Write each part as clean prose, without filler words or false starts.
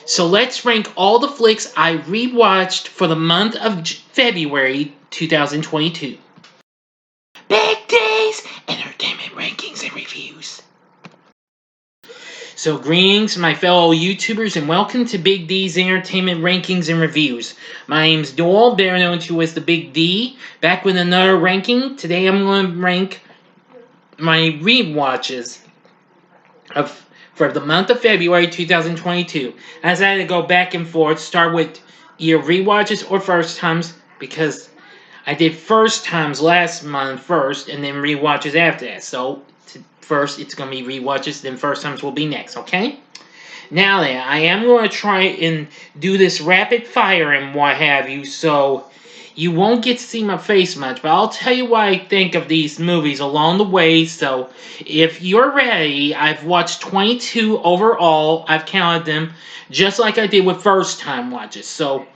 So let's rank all the flicks I rewatched for the month of February 2022. Big D's Entertainment Rankings and Reviews. So greetings my fellow YouTubers and welcome to Big D's Entertainment Rankings and Reviews. My name's Doyle, better known to as the Big D, back with another ranking. Today I'm going to rank my rewatches for the month of February 2022. As I had to go back and forth, start with either rewatches or first times, because I did first times last month first, and then rewatches after that. So first it's going to be rewatches, then first times will be next, okay? Now then, I am going to try and do this rapid fire and what have you, so you won't get to see my face much, but I'll tell you what I think of these movies along the way. So if you're ready, I've watched 22 overall. I've counted them just like I did with first time watches. So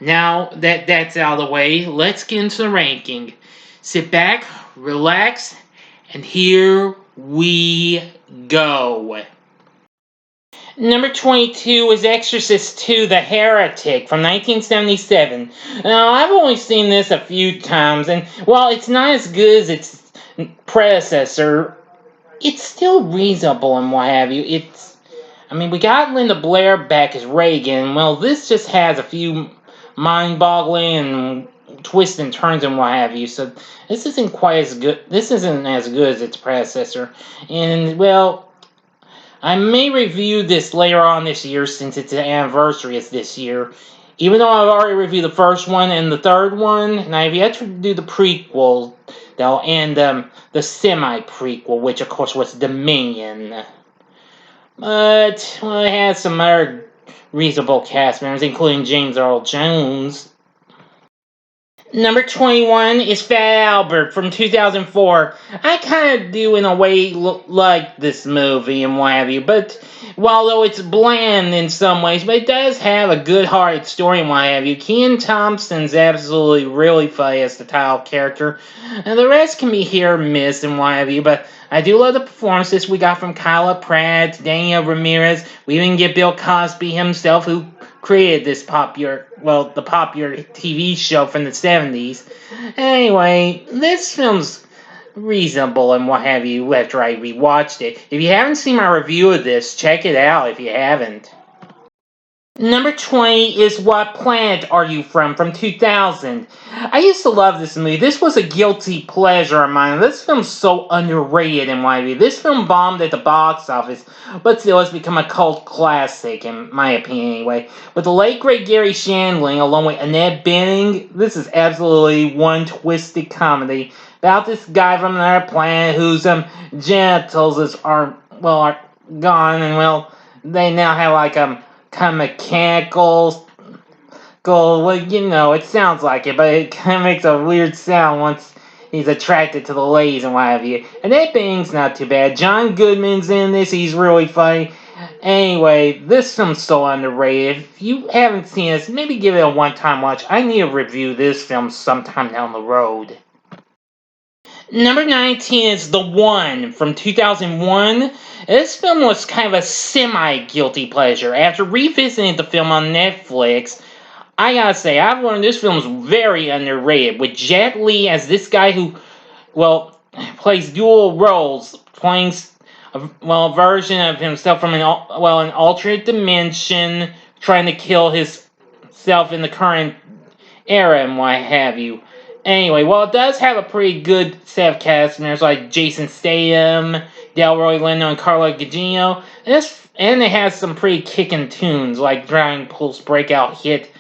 now that that's out of the way, let's get into the ranking. Sit back, relax, and here we go. Number 22 is Exorcist II: The Heretic from 1977. Now, I've only seen this a few times, and while it's not as good as its predecessor, it's still reasonable and what have you. We got Linda Blair back as Reagan. Well, this just has a few mind-boggling and twists and turns and what have you, so this isn't quite as good. This isn't as good as its predecessor, and, well, I may review this later on this year since its anniversary is this year. Even though I've already reviewed the first one and the third one, and I've yet to do the prequel, though, and the semi-prequel, which of course was Dominion. But, well, it has some other reasonable cast members, including James Earl Jones. Number 21 is Fat Albert from 2004. I kind of do, in a way, like this movie and what have you, but although it's bland in some ways, but it does have a good-hearted story and what have you. Kenan Thompson's absolutely really funny as the title character, and the rest can be hit or miss and what have you, but I do love the performances we got from Kyla Pratt, Daniel Ramirez. We even get Bill Cosby himself, who created this popular TV show from the 70s. Anyway, this film's reasonable and what have you after I rewatched it. If you haven't seen my review of this, check it out if you haven't. Number 20 is What Planet Are You From 2000. I used to love this movie. This was a guilty pleasure of mine. This film's so underrated in my view. This film bombed at the box office, but still has become a cult classic, in my opinion anyway. With the late great Gary Shandling, along with Annette Bening, this is absolutely one twisted comedy about this guy from another planet whose genitals are gone, and well, they now have kind of mechanical, it sounds like it, but it kind of makes a weird sound once he's attracted to the ladies and what have you. And that Bening's not too bad. John Goodman's in this, he's really funny. Anyway, this film's so underrated. If you haven't seen this, maybe give it a one-time watch. I need to review this film sometime down the road. Number 19 is The One from 2001. This film was kind of a semi-guilty pleasure. After revisiting the film on Netflix, I gotta say, I've learned this film is very underrated, with Jet Li as this guy who, plays dual roles, playing, a version of himself from an alternate dimension, trying to kill himself in the current era and what have you. Anyway, it does have a pretty good set of cast members like Jason Statham, Delroy Lindo, and Carla Gugino. And it has some pretty kicking tunes like Drowning Pool's breakout hit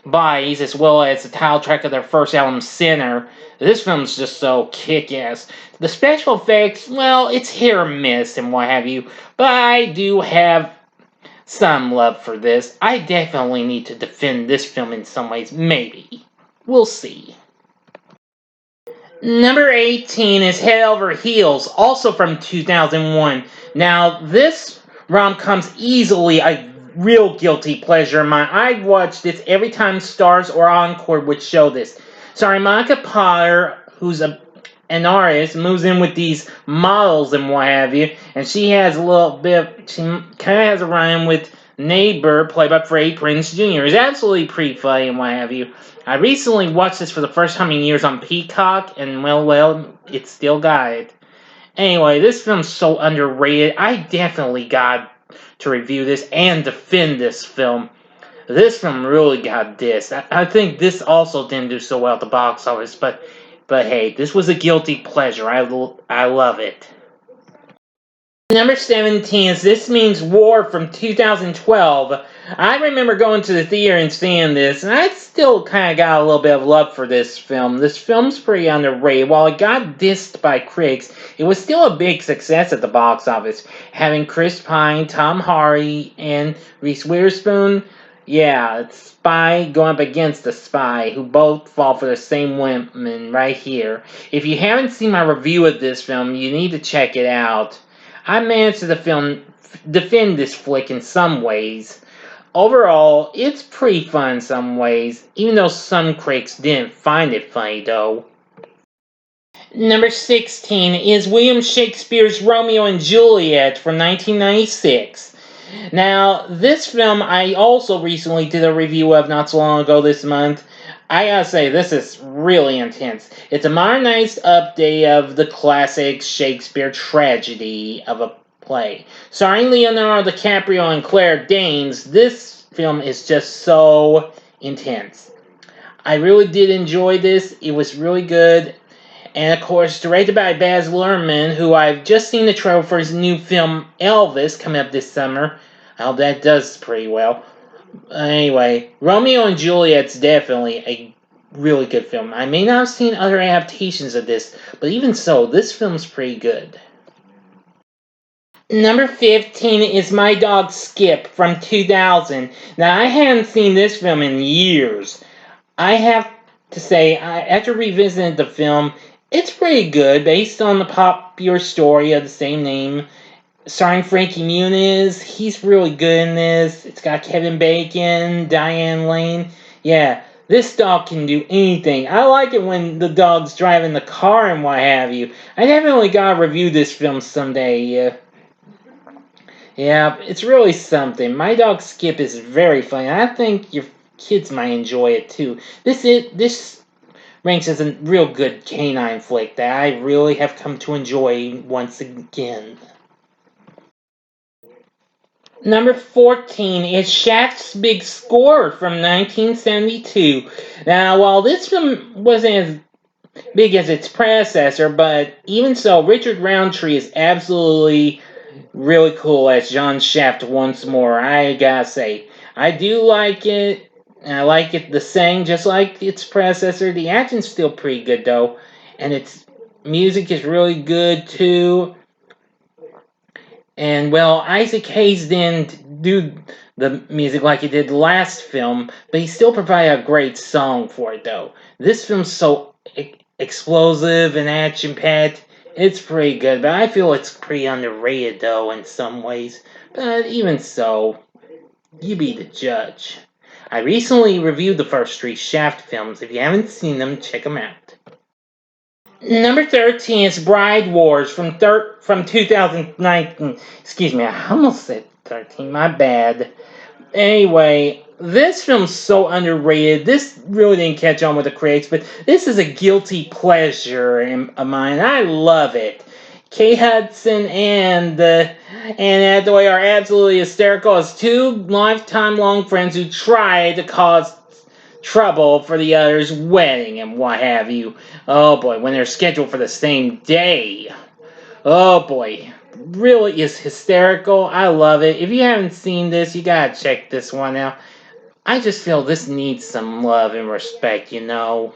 Bodies, as well as the title track of their first album, Sinner. This film's just so kick-ass. The special effects, it's hit or miss and what have you, but I do have some love for this. I definitely need to defend this film in some ways, maybe. We'll see. Number 18 is Head Over Heels, also from 2001. Now, this rom-com's easily a real guilty pleasure of mine. I'd watch this every time Starz or Encore would show this. Starring Monica Potter, who's an artist, moves in with these models and what have you, and she has she kind of has a run with neighbor, played by Freddie Prinze Jr., is absolutely pretty funny and what have you. I recently watched this for the first time in years on Peacock, and well, it's still got it. Anyway, this film's so underrated. I definitely got to review this and defend this film. This film really got dissed. I think this also didn't do so well at the box office, but hey, this was a guilty pleasure. I love it. Number 17 is This Means War from 2012. I remember going to the theater and seeing this, and I still kind of got a little bit of love for this film. This film's pretty underrated. While it got dissed by critics, it was still a big success at the box office, having Chris Pine, Tom Hardy, and Reese Witherspoon. Yeah, it's spy going up against a spy who both fall for the same women right here. If you haven't seen my review of this film, you need to check it out. I managed to defend this flick in some ways. Overall, it's pretty fun in some ways, even though some critics didn't find it funny though. Number 16 is William Shakespeare's Romeo and Juliet from 1996. Now, this film I also recently did a review of not so long ago this month. I gotta say, this is really intense. It's a modernized update of the classic Shakespeare tragedy of a play. Starring Leonardo DiCaprio and Claire Danes, this film is just so intense. I really did enjoy this. It was really good. And of course, directed by Baz Luhrmann, who I've just seen the trailer for his new film Elvis coming up this summer. I hope that does pretty well. Anyway, Romeo and Juliet's definitely a really good film. I may not have seen other adaptations of this, but even so, this film's pretty good. Number 15 is My Dog Skip from 2000. Now, I haven't seen this film in years. I have to say, after revisiting the film, it's pretty good based on the popular story of the same name. Starring Frankie Muniz, he's really good in this. It's got Kevin Bacon, Diane Lane. Yeah, this dog can do anything. I like it when the dog's driving the car and what have you. I definitely gotta review this film someday. Yeah, it's really something. My Dog Skip is very funny. I think your kids might enjoy it too. This ranks as a real good canine flick that I really have come to enjoy once again. Number 14 is Shaft's Big Score from 1972. Now, while this film wasn't as big as its predecessor, but even so, Richard Roundtree is absolutely really cool as John Shaft once more. I gotta say, I do like it. And I like it the same, just like its predecessor. The action's still pretty good though, and its music is really good too. And well, Isaac Hayes didn't do the music like he did the last film, but he still provided a great song for it though. This film's so explosive and action-packed. It's pretty good, but I feel it's pretty underrated though in some ways. But even so, you be the judge. I recently reviewed the first three Shaft films. If you haven't seen them, check them out. Number 13 is Bride Wars from 2019. Excuse me, I almost said 13. My bad. Anyway, this film's so underrated. This really didn't catch on with the critics, but this is a guilty pleasure of mine. I love it. Kate Hudson and Anne Hathaway are absolutely hysterical as two lifetime-long friends who try to cause trouble for the other's wedding and what have you. Oh boy, when they're scheduled for the same day. Oh boy, really is hysterical. I love it. If you haven't seen this, you gotta check this one out. I just feel this needs some love and respect, you know.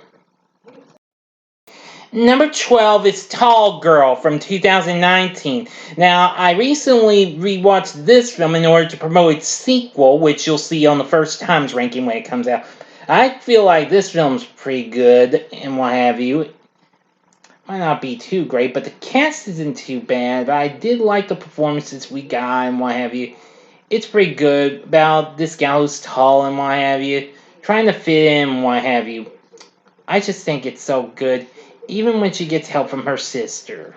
Number 12 is Tall Girl from 2019. Now, I recently rewatched this film in order to promote its sequel, which you'll see on the First Times ranking when it comes out. I feel like this film's pretty good and what have you. It might not be too great, but the cast isn't too bad. But I did like the performances we got and what have you. It's pretty good about this gal who's tall and what have you, trying to fit in and what have you. I just think it's so good, even when she gets help from her sister.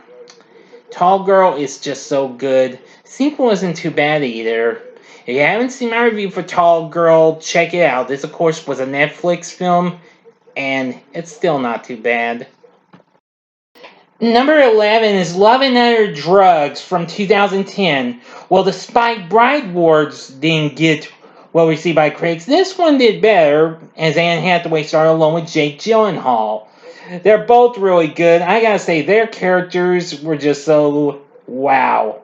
Tall Girl is just so good. Sequel isn't too bad either. If you haven't seen my review for Tall Girl, check it out. This, of course, was a Netflix film, and it's still not too bad. Number 11 is Love and Other Drugs from 2010. Well, despite Bride Wars didn't get well received by critics, this one did better, as Anne Hathaway starred along with Jake Gyllenhaal. They're both really good. I gotta say, their characters were just so wow.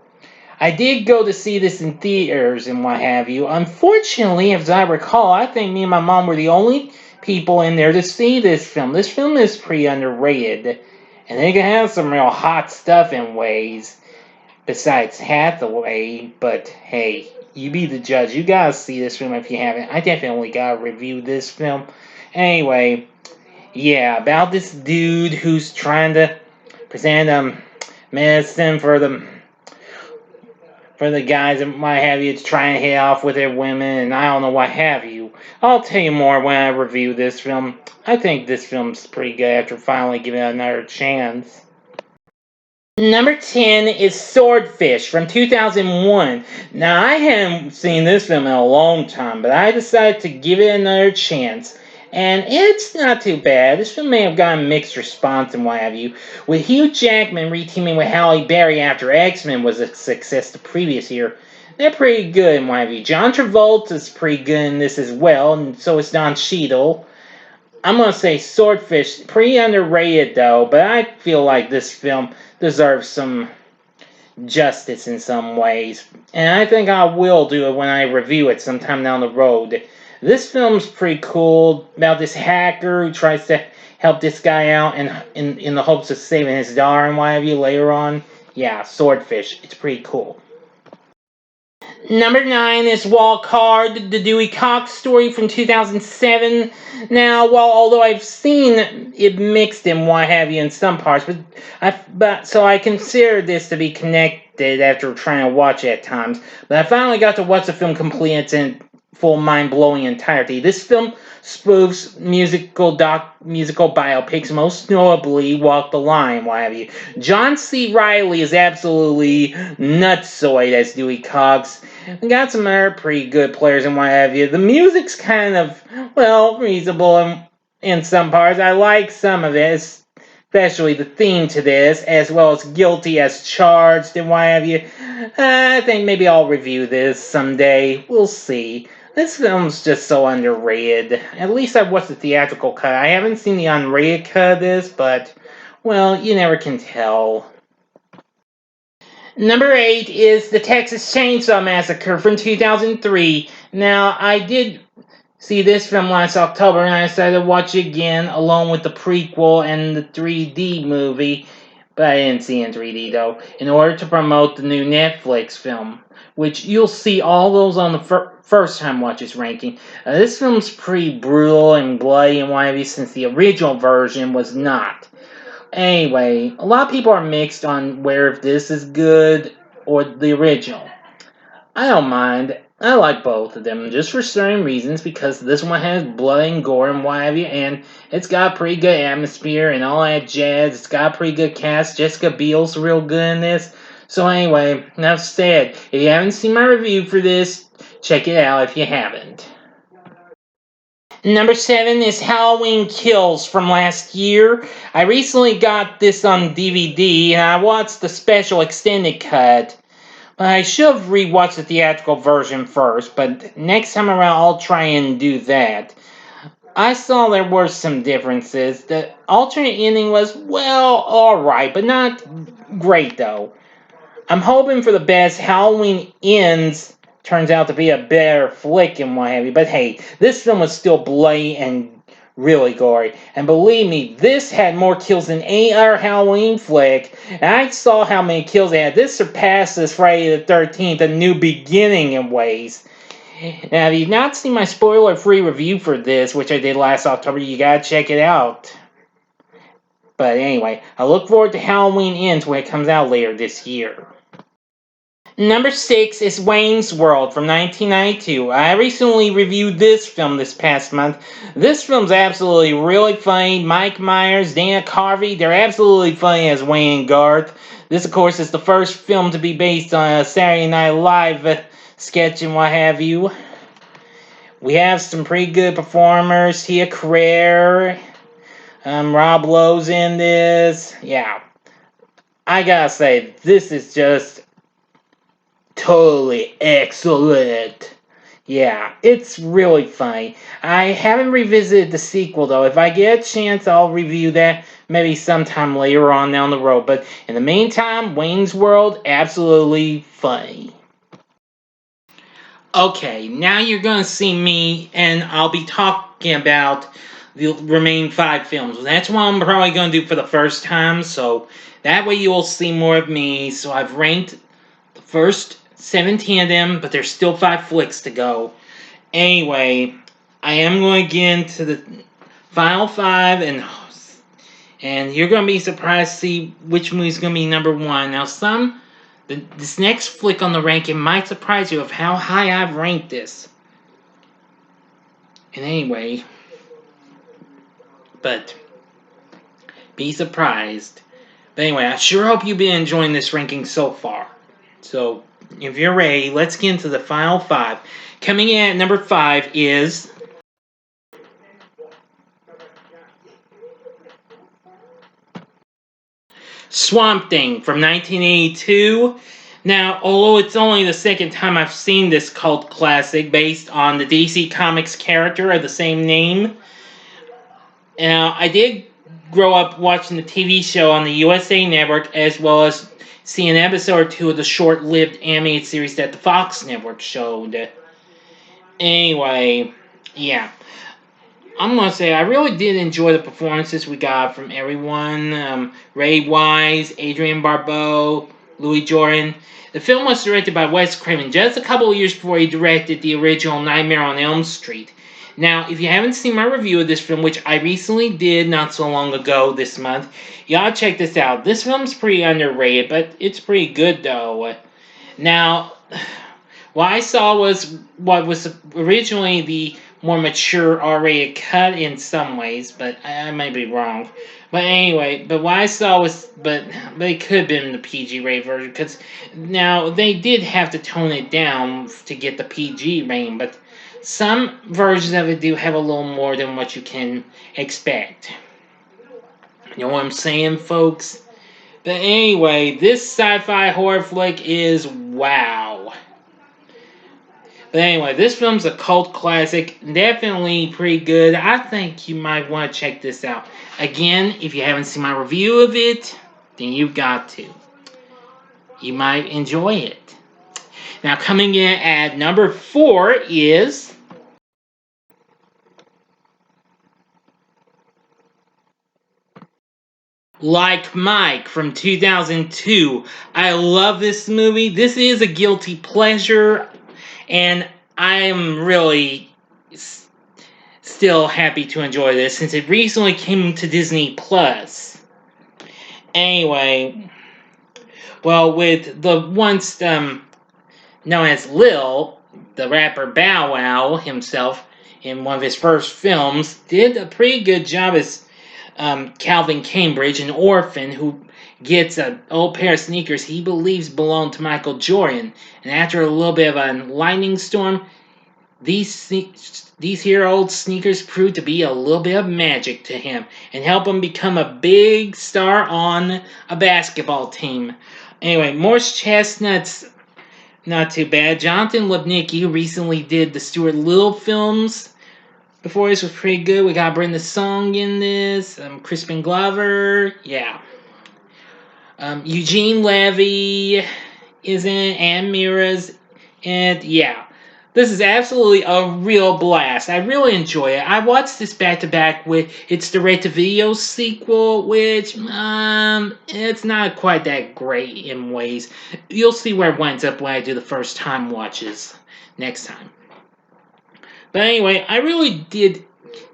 I did go to see this in theaters and what have you. Unfortunately, as I recall, I think me and my mom were the only people in there to see this film. This film is pretty underrated. And they can have some real hot stuff in ways besides Hathaway. But hey, you be the judge. You gotta see this film if you haven't. I definitely gotta review this film. Anyway, yeah, about this dude who's trying to present medicine for the guys and what have you to try and hit off with their women and I don't know what have you. I'll tell you more when I review this film. I think this film's pretty good after finally giving it another chance. Number 10 is Swordfish from 2001. Now, I hadn't seen this film in a long time, but I decided to give it another chance. And it's not too bad. This film may have gotten mixed response and what have you, with Hugh Jackman reteaming with Halle Berry after X-Men was a success the previous year. They're pretty good in what have you. John Travolta's pretty good in this as well, and so is Don Cheadle. I'm going to say Swordfish, pretty underrated though, but I feel like this film deserves some justice in some ways. And I think I will do it when I review it sometime down the road. This film's pretty cool about this hacker who tries to help this guy out in the hopes of saving his daughter and what have you later on. Yeah, Swordfish. It's pretty cool. Number 9 is Walk Hard, the Dewey Cox story from 2007. Now, although I've seen it mixed and what have you in some parts, so I consider this to be connected after trying to watch it at times. But I finally got to watch the film complete in its full mind-blowing entirety. This film spoofs musical biopics, most notably Walk the Line, what have you. John C. Reilly is absolutely nutsoid as Dewey Cox. We got some other pretty good players and what have you. The music's kind of, reasonable in some parts. I like some of it, especially the theme to this, as well as Guilty as Charged and what have you. I think maybe I'll review this someday. We'll see. This film's just so underrated. At least I've watched the theatrical cut. I haven't seen the unrated cut of this, but, you never can tell. Number 8 is the Texas Chainsaw Massacre from 2003. Now, I did see this film last October, and I decided to watch it again, along with the prequel and the 3D movie, but I didn't see it in 3D, though, in order to promote the new Netflix film, which you'll see all those on the first time watch this ranking. This film's pretty brutal and bloody and what have you, since the original version was not. Anyway, a lot of people are mixed on where if this is good or the original. I don't mind. I like both of them, just for certain reasons, because this one has blood and gore and what have you, and it's got a pretty good atmosphere and all that jazz. It's got a pretty good cast. Jessica Biel's real good in this. So anyway, enough said. If you haven't seen my review for this, check it out if you haven't. Number 7 is Halloween Kills from last year. I recently got this on DVD, and I watched the special extended cut. I should have rewatched the theatrical version first, but next time around I'll try and do that. I saw there were some differences. The alternate ending was, alright, but not great though. I'm hoping for the best. Halloween Ends turns out to be a better flick and what have you, but hey, this film was still bloody and really gory. And believe me, this had more kills than any other Halloween flick. And I saw how many kills it had. This surpasses Friday the 13th, A New Beginning in ways. Now, if you've not seen my spoiler-free review for this, which I did last October, you gotta check it out. But anyway, I look forward to Halloween Ends when it comes out later this year. Number 6 is Wayne's World from 1992. I recently reviewed this film this past month. This film's absolutely really funny. Mike Myers, Dana Carvey, they're absolutely funny as Wayne and Garth. This, of course, is the first film to be based on a Saturday Night Live sketch and what have you. We have some pretty good performers. Tia Carrere, Rob Lowe's in this. Yeah, I gotta say, this is just totally excellent. Yeah, it's really funny. I haven't revisited the sequel though. If I get a chance, I'll review that maybe sometime later on down the road. But in the meantime, Wayne's World, absolutely funny. Okay, now you're gonna see me, and I'll be talking about the remaining 5 films. That's what I'm probably gonna do for the first time, so that way you'll see more of me. So I've ranked the first 17 of them, but there's still 5 flicks to go. Anyway, I am going to get into the final 5, and you're going to be surprised to see which movie's going to be number 1. Now, this next flick on the ranking might surprise you of how high I've ranked this. And anyway, but be surprised. But anyway, I sure hope you've been enjoying this ranking so far. So, if you're ready, let's get into the final 5. Coming in at number 5 is Swamp Thing from 1982. Now, although it's only the second time I've seen this cult classic based on the DC Comics character of the same name, now I did grow up watching the TV show on the USA Network, as well as see an episode or 2 of the short-lived animated series that the Fox Network showed. Anyway, yeah. I'm going to say I really did enjoy the performances we got from everyone. Ray Wise, Adrienne Barbeau, Louis Jordan. The film was directed by Wes Craven just a couple of years before he directed the original Nightmare on Elm Street. Now, if you haven't seen my review of this film, which I recently did not so long ago this month, y'all check this out. This film's pretty underrated, but it's pretty good though. Now, what I saw was what was originally the more mature R-rated cut in some ways, but I might be wrong. But anyway, but what I saw was, but it could have been the PG-rated version, because now they did have to tone it down to get the PG rating, but some versions of it do have a little more than what you can expect. You know what I'm saying, folks? But anyway, this sci-fi horror flick is wow. But anyway, this film's a cult classic. Definitely pretty good. I think you might want to check this out. Again, if you haven't seen my review of it, then you've got to. You might enjoy it. Now, coming in at number 4 is Like Mike from 2002. I love this movie. This is a guilty pleasure. And I am really still happy to enjoy this since it recently came to Disney Plus. Anyway, well, with the once known as Lil, the rapper Bow Wow himself, in one of his first films, did a pretty good job as Calvin Cambridge, an orphan who gets an old pair of sneakers he believes belong to Michael Jordan. And after a little bit of a lightning storm, these here old sneakers prove to be a little bit of magic to him and help him become a big star on a basketball team. Anyway, Morse Chestnut's not too bad. Jonathan Lipnicki, who recently did the Stuart Little films before this, was pretty good. We got Brenda Song in this, Crispin Glover, yeah. Eugene Levy is in it, and Mira's, and yeah. This is absolutely a real blast. I really enjoy it. I watched this back-to-back with its direct-to-video sequel, which, it's not quite that great in ways. You'll see where it winds up when I do the first-time watches next time. But anyway, I really did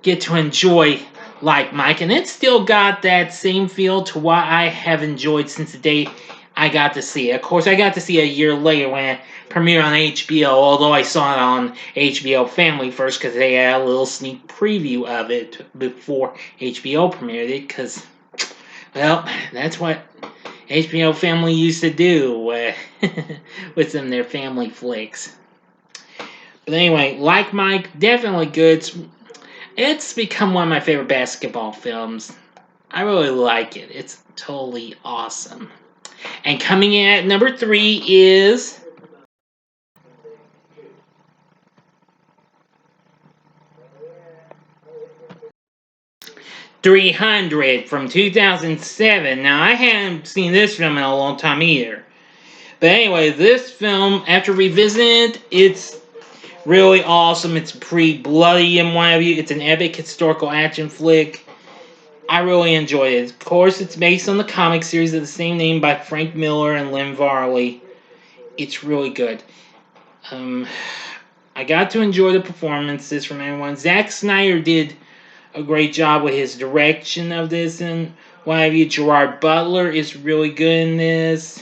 get to enjoy Like Mike, and it still got that same feel to what I have enjoyed since the day I got to see it. Of course, I got to see it a year later when it premiered on HBO, although I saw it on HBO Family first because they had a little sneak preview of it before HBO premiered it, because, well, that's what HBO Family used to do with their family flicks. But anyway, like Mike, definitely good. It's become one of my favorite basketball films. I really like it. It's totally awesome. And coming in at number 3 is 300 from 2007. Now, I hadn't seen this film in a long time either. But anyway, this film, after revisiting it, it's really awesome. It's pretty bloody in one of you. It's an epic historical action flick. I really enjoyed it. Of course, it's based on the comic series of the same name by Frank Miller and Lynn Varley. It's really good. I got to enjoy the performances from everyone. Zack Snyder did a great job with his direction of this, and what have you. Gerard Butler is really good in this.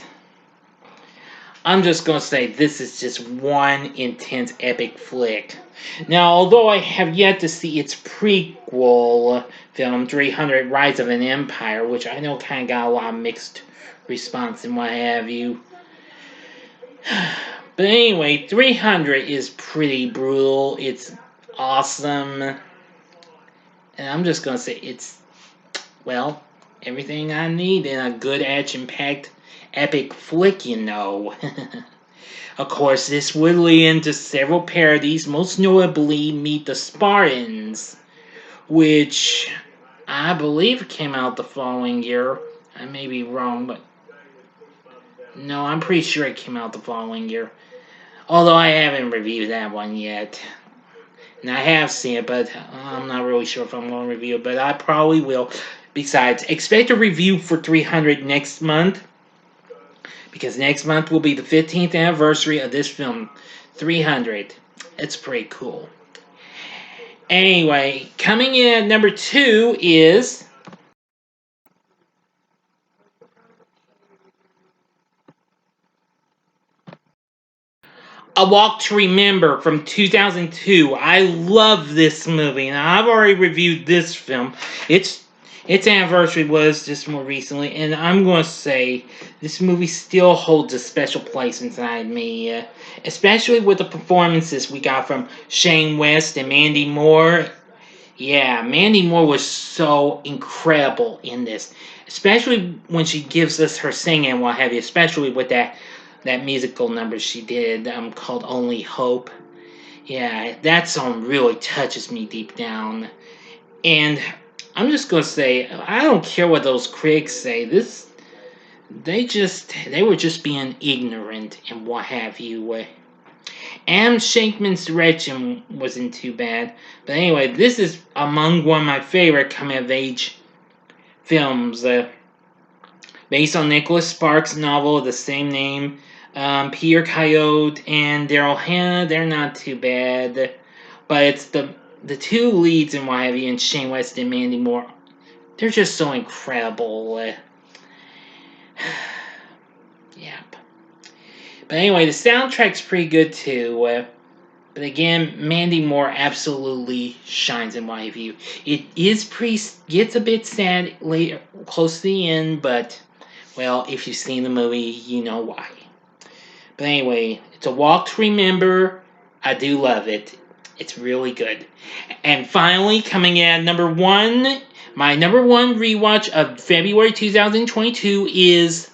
I'm just gonna say this is just one intense epic flick. Now, although I have yet to see its prequel film, 300 Rise of an Empire, which I know kind of got a lot of mixed response and what have you. But anyway, 300 is pretty brutal. It's awesome. And I'm just gonna say it's, well, everything I need in a good action-packed epic flick, you know. Of course, this would lead into several parodies, most notably Meet the Spartans, which I believe came out the following year. I may be wrong, but no, I'm pretty sure it came out the following year. Although I haven't reviewed that one yet. And I have seen it, but I'm not really sure if I'm going to review it, but I probably will. Besides, expect a review for 300 next month, because next month will be the 15th anniversary of this film, 300. It's pretty cool. Anyway, coming in at number 2 is A Walk to Remember from 2002. I love this movie, and I've already reviewed this film. Its anniversary was just more recently, and I'm going to say this movie still holds a special place inside me, especially with the performances we got from Shane West and Mandy Moore. Yeah, Mandy Moore was so incredible in this, especially when she gives us her singing and what have you, especially with that musical number she did called Only Hope. Yeah, that song really touches me deep down. And I'm just going to say, I don't care what those critics say. They were just being ignorant and what have you. Adam Shankman's direction wasn't too bad. But anyway, this is among one of my favorite coming-of-age films. Based on Nicholas Sparks' novel of the same name. Peter Coyote and Daryl Hannah, they're not too bad. But it's the two leads in what have you, and Shane West and Mandy Moore. They're just so incredible. Yep. But anyway, the soundtrack's pretty good too. But again, Mandy Moore absolutely shines in my view. It gets a bit sad later, close to the end, but well, if you've seen the movie, you know why. But anyway, it's A Walk to Remember. I do love it. It's really good. And finally, coming in at number 1, my number 1 rewatch of February 2022 is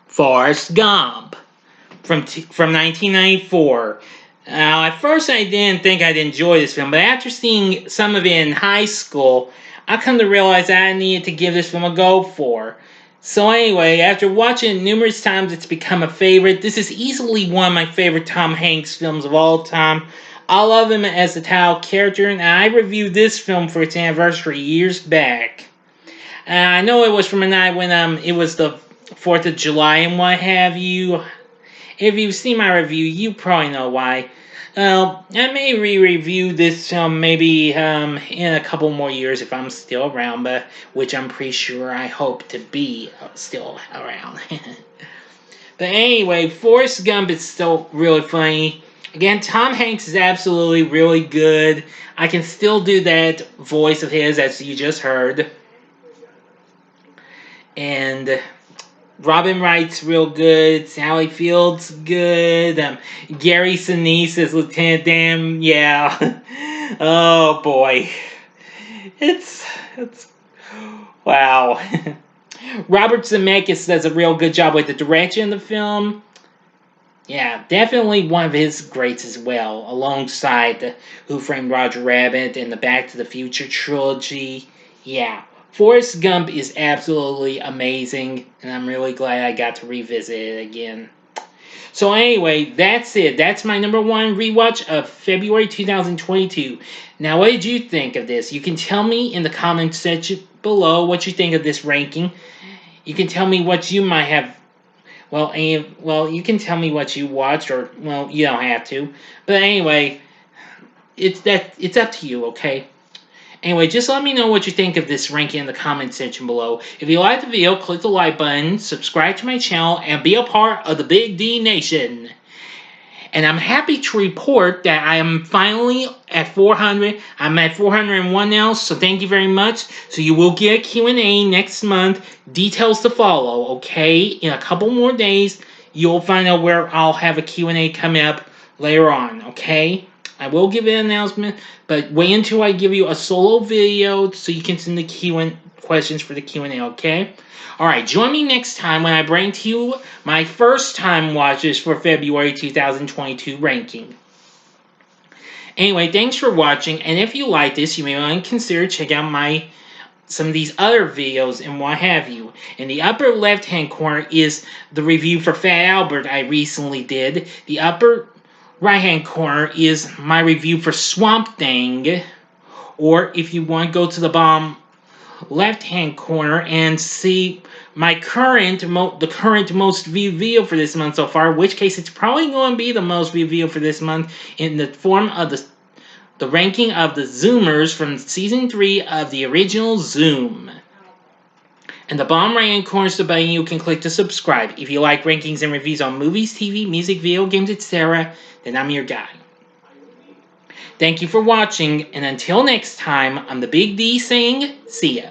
Forrest Gump from 1994. Now, at first I didn't think I'd enjoy this film, but after seeing some of it in high school, I come to realize I needed to give this film a go for. So anyway, after watching it numerous times, it's become a favorite. This is easily one of my favorite Tom Hanks films of all time. I love him as the title character, and I reviewed this film for its anniversary years back. I know it was from a night when it was the 4th of July and what have you. If you've seen my review, you probably know why. I may re-review this film maybe in a couple more years if I'm still around, but which I'm pretty sure I hope to be still around. But anyway, Forrest Gump is still really funny. Again, Tom Hanks is absolutely really good. I can still do that voice of his as you just heard. And Robin Wright's real good. Sally Field's good. Gary Sinise as Lieutenant Dan. Yeah. Oh boy. It's wow. Robert Zemeckis does a real good job with the direction of the film. Yeah, definitely one of his greats as well, alongside the Who Framed Roger Rabbit and the Back to the Future trilogy. Yeah, Forrest Gump is absolutely amazing, and I'm really glad I got to revisit it again. So anyway, that's it. That's my number one rewatch of February 2022. Now, what did you think of this? You can tell me in the comments section below what you think of this ranking. You can tell me what you might have. Well, you can tell me what you watched, or well, you don't have to. But anyway, it's up to you, okay? Anyway, just let me know what you think of this ranking in the comment section below. If you liked the video, click the like button, subscribe to my channel, and be a part of the Big D Nation. And I'm happy to report that I am finally at 400. I'm at 401 now, so thank you very much. So you will get a Q&A next month. Details to follow, okay? In a couple more days, you'll find out where I'll have a Q&A coming up later on, okay? I will give an announcement, but wait until I give you a solo video so you can send the questions for the Q&A, okay? Alright, join me next time when I bring to you my first time watches for February 2022 ranking. Anyway, thanks for watching, and if you like this, you may want to consider checking out some of these other videos and what have you. In the upper left hand corner is the review for Fat Albert I recently did. The upper right hand corner is my review for Swamp Thing. Or if you want to go to the bottom left hand corner and see my current most viewed video for this month so far, in which case it's probably going to be the most viewed video for this month in the form of the ranking of the Zoomers from season 3 of the original Zoom. And the bottom right hand corner is the button you can click to subscribe. If you like rankings and reviews on movies, TV, music, video games, etc., then I'm your guy. Thank you for watching, and until next time, I'm the Big D saying, see ya.